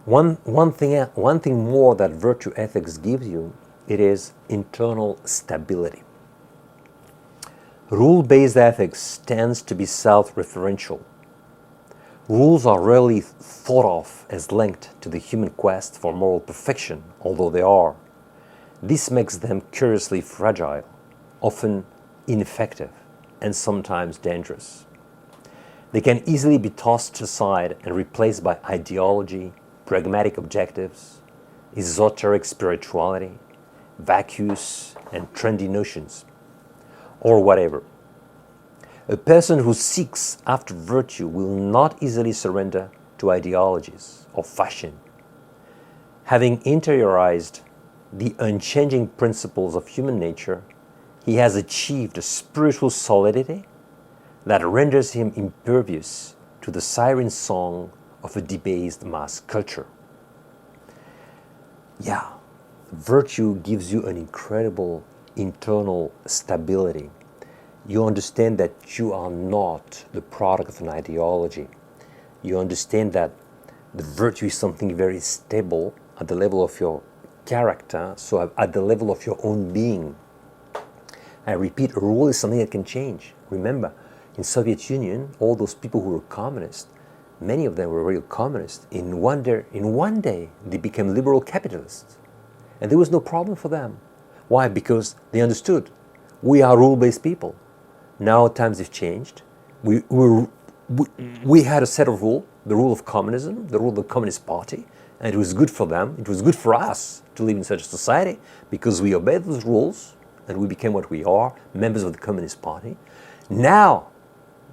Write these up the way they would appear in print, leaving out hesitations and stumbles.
One thing more that virtue ethics gives you, it is internal stability. Rule-based ethics tends to be self-referential. Rules are rarely thought of as linked to the human quest for moral perfection, although they are. This makes them curiously fragile, often ineffective, and sometimes dangerous. They can easily be tossed aside and replaced by ideology, pragmatic objectives, esoteric spirituality, vacuous and trendy notions, or whatever. A person who seeks after virtue will not easily surrender to ideologies or fashion. Having interiorized the unchanging principles of human nature, he has achieved a spiritual solidity that renders him impervious to the siren song of a debased mass culture. Yeah, virtue gives you an incredible internal stability. You understand that you are not the product of an ideology. You understand that the virtue is something very stable at the level of your character, so at the level of your own being. I repeat, a rule is something that can change. Remember, in Soviet Union, all those people who were communists, many of them were real communists. In one day, they became liberal capitalists. And there was no problem for them. Why? Because they understood, we are rule-based people. Now times have changed. We had a set of rules, the rule of communism, the rule of the Communist Party, and it was good for them. It was good for us to live in such a society because we obeyed those rules and we became what we are, members of the Communist Party. Now,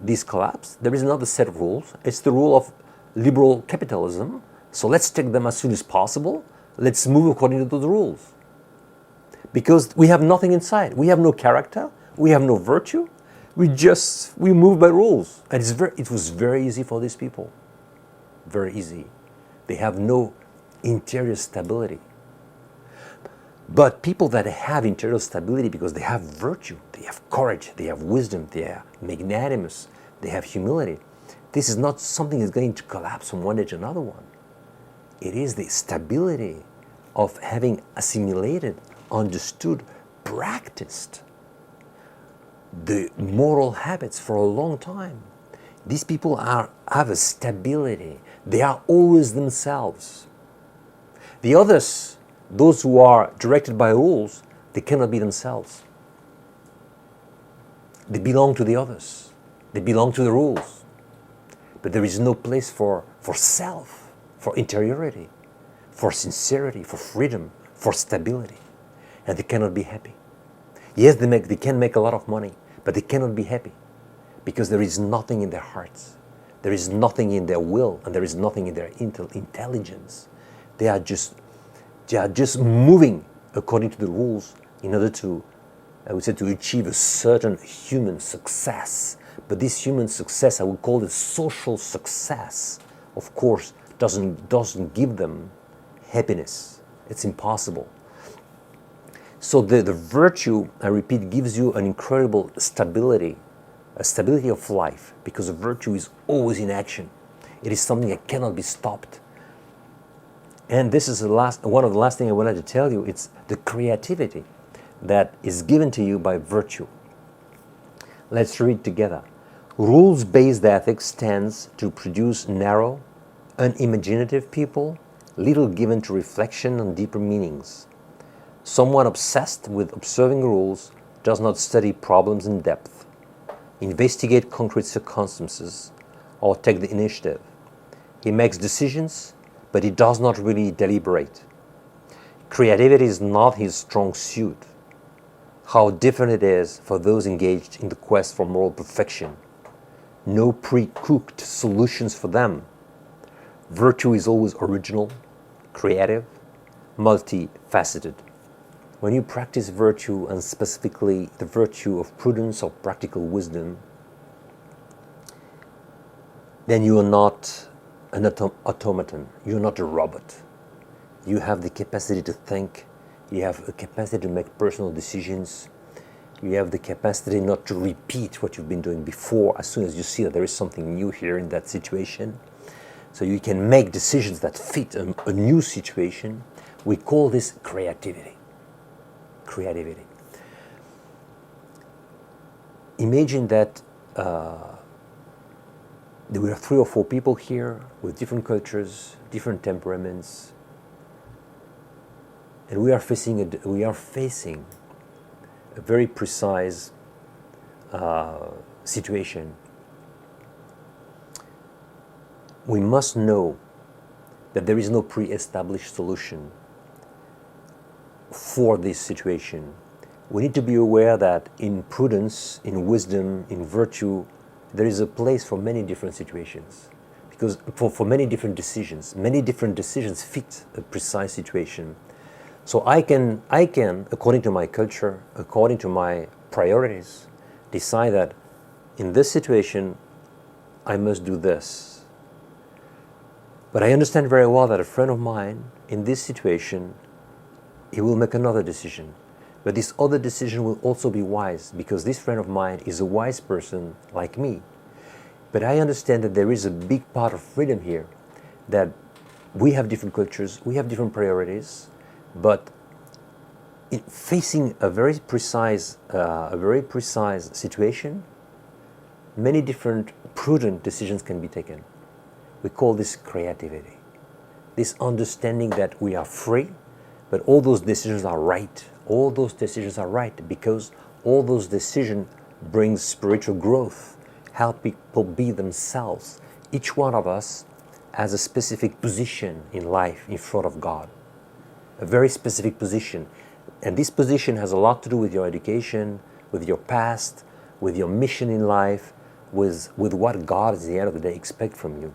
this collapsed. There is another set of rules. It's the rule of liberal capitalism. So let's take them as soon as possible. Let's move according to those rules. Because we have nothing inside. We have no character. We have no virtue. We move by rules. And it was very easy for these people. Very easy. They have no interior stability. But people that have interior stability because they have virtue, they have courage, they have wisdom, they are magnanimous, they have humility. This is not something that's going to collapse from one day to another one. It is the stability of having assimilated, understood, practiced the moral habits for a long time. These people have a stability. They are always themselves. The others, those who are directed by rules, they cannot be themselves. They belong to the others. They belong to the rules. But there is no place for self, for interiority, for sincerity, for freedom, for stability. And they cannot be happy. Yes, they can make a lot of money, but they cannot be happy because there is nothing in their hearts. There is nothing in their will, and there is nothing in their intelligence. They are just moving according to the rules in order to, I would say, to achieve a certain human success. But this human success, I would call it social success, of course, doesn't give them happiness. It's impossible. So the virtue, I repeat, gives you an incredible stability, a stability of life, because the virtue is always in action. It is something that cannot be stopped. And this is one of the last things I wanted to tell you. It's the creativity that is given to you by virtue. Let's read together. Rules-based ethics tends to produce narrow, unimaginative people, little given to reflection on deeper meanings. Someone obsessed with observing rules does not study problems in depth, investigate concrete circumstances, or take the initiative. He makes decisions, but he does not really deliberate. Creativity is not his strong suit. How different it is for those engaged in the quest for moral perfection. No pre-cooked solutions for them. Virtue is always original, creative, multifaceted. When you practice virtue, and specifically the virtue of prudence or practical wisdom, then you are not an automaton. You're not a robot. You have the capacity to think. You have the capacity to make personal decisions. You have the capacity not to repeat what you've been doing before as soon as you see that there is something new here in that situation. so you can make decisions that fit a new situation. We call this creativity. Creativity. Imagine that there were 3 or 4 people here with different cultures, different temperaments, and we are facing a very precise situation. We must know that there is no pre-established solution for this situation. We need to be aware that in prudence, in wisdom, in virtue, there is a place for many different situations. Because for many different decisions fit a precise situation. So I can, according to my culture, according to my priorities, decide that in this situation, I must do this. But I understand very well that a friend of mine, in this situation, he will make another decision. But this other decision will also be wise, because this friend of mine is a wise person like me. But I understand that there is a big part of freedom here, that we have different cultures, we have different priorities, but in facing a very precise situation, many different prudent decisions can be taken. We call this creativity. This understanding that we are free, but all those decisions are right. All those decisions are right because all those decisions bring spiritual growth, help people be themselves. Each one of us has a specific position in life in front of God, a very specific position. And this position has a lot to do with your education, with your past, with your mission in life, with what God at the end of the day expects from you.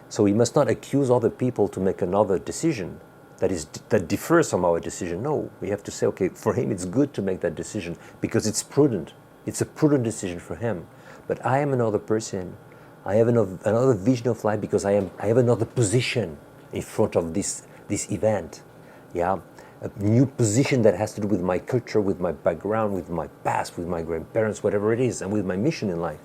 So we must not accuse other people to make another decision that differs from our decision. No, we have to say, okay, for him it's good to make that decision because it's prudent. It's a prudent decision for him. But I am another person. I have another vision of life because I have another position in front of this event. Yeah, a new position that has to do with my culture, with my background, with my past, with my grandparents, whatever it is, and with my mission in life.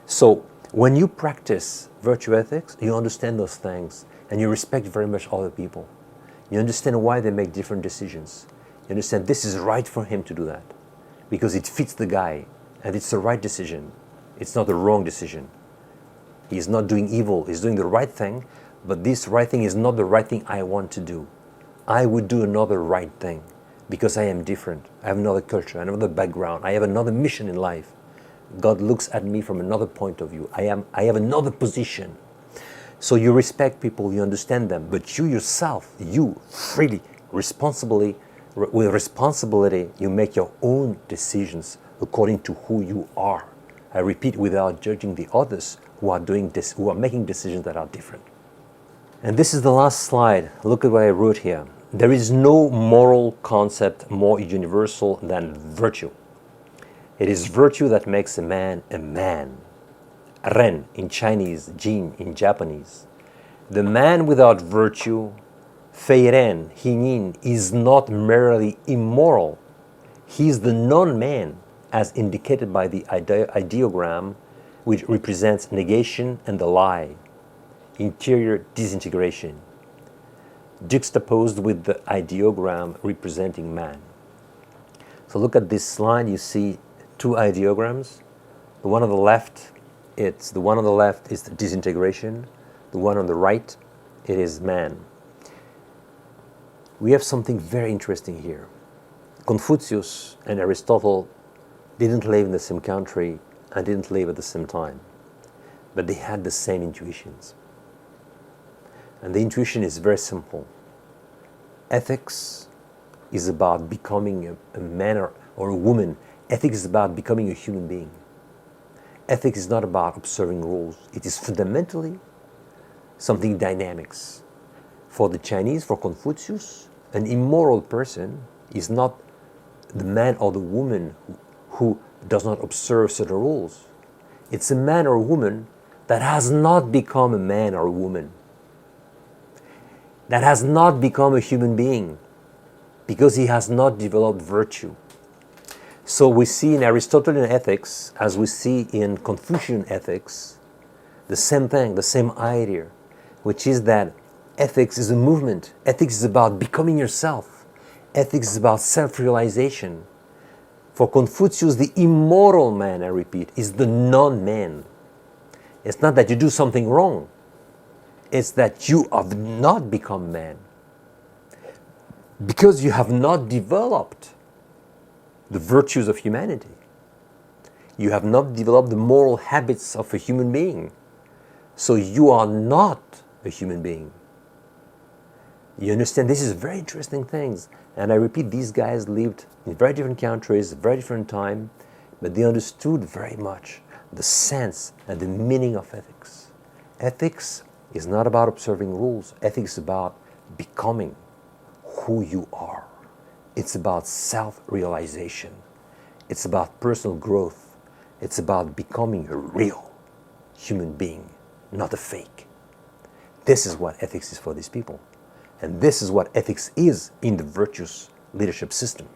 So when you practice virtue ethics, you understand those things and you respect very much other people. You understand why they make different decisions. You understand this is right for him to do that because it fits the guy and it's the right decision. It's not the wrong decision. He's not doing evil, he's doing the right thing, but this right thing is not the right thing I want to do. I would do another right thing because I am different. I have another culture, another background. I have another mission in life. God looks at me from another point of view. I have another position. So you respect people, you understand them, but you yourself, you freely, responsibly, with responsibility, you make your own decisions according to who you are. I repeat, without judging the others who are doing this, who are making decisions that are different. And this is the last slide. Look at what I wrote here. There is no moral concept more universal than virtue. It is virtue that makes a man a man. Ren in Chinese, Jin in Japanese. The man without virtue, Feiren, Hinin, is not merely immoral. He is the non-man, as indicated by the ideogram, which represents negation and the lie, interior disintegration, juxtaposed with the ideogram representing man. So look at this slide, you see two ideograms. The one on the left is the disintegration. The one on the right, it is man. We have something very interesting here. Confucius and Aristotle didn't live in the same country and didn't live at the same time, but they had the same intuitions. And the intuition is very simple. Ethics is about becoming a man or a woman. Ethics is about becoming a human being. Ethics is not about observing rules. It is fundamentally something dynamics. For the Chinese, for Confucius, an immoral person is not the man or the woman who does not observe certain rules. It's a man or a woman that has not become a man or a woman, that has not become a human being because he has not developed virtue. So we see in Aristotelian ethics, as we see in Confucian ethics, the same thing, the same idea. which is that ethics is a movement. Ethics is about becoming yourself. Ethics is about self-realization. For Confucius, the immoral man, I repeat, is the non-man. It's not that you do something wrong. It's that you have not become man. Because you have not developed the virtues of humanity. You have not developed the moral habits of a human being. So you are not a human being. You understand? This is very interesting things. And I repeat, these guys lived in very different countries, very different time, but they understood very much the sense and the meaning of ethics. Ethics is not about observing rules. Ethics is about becoming who you are. It's about self-realization. It's about personal growth. It's about becoming a real human being, not a fake. This is what ethics is for these people. And this is what ethics is in the virtuous leadership system.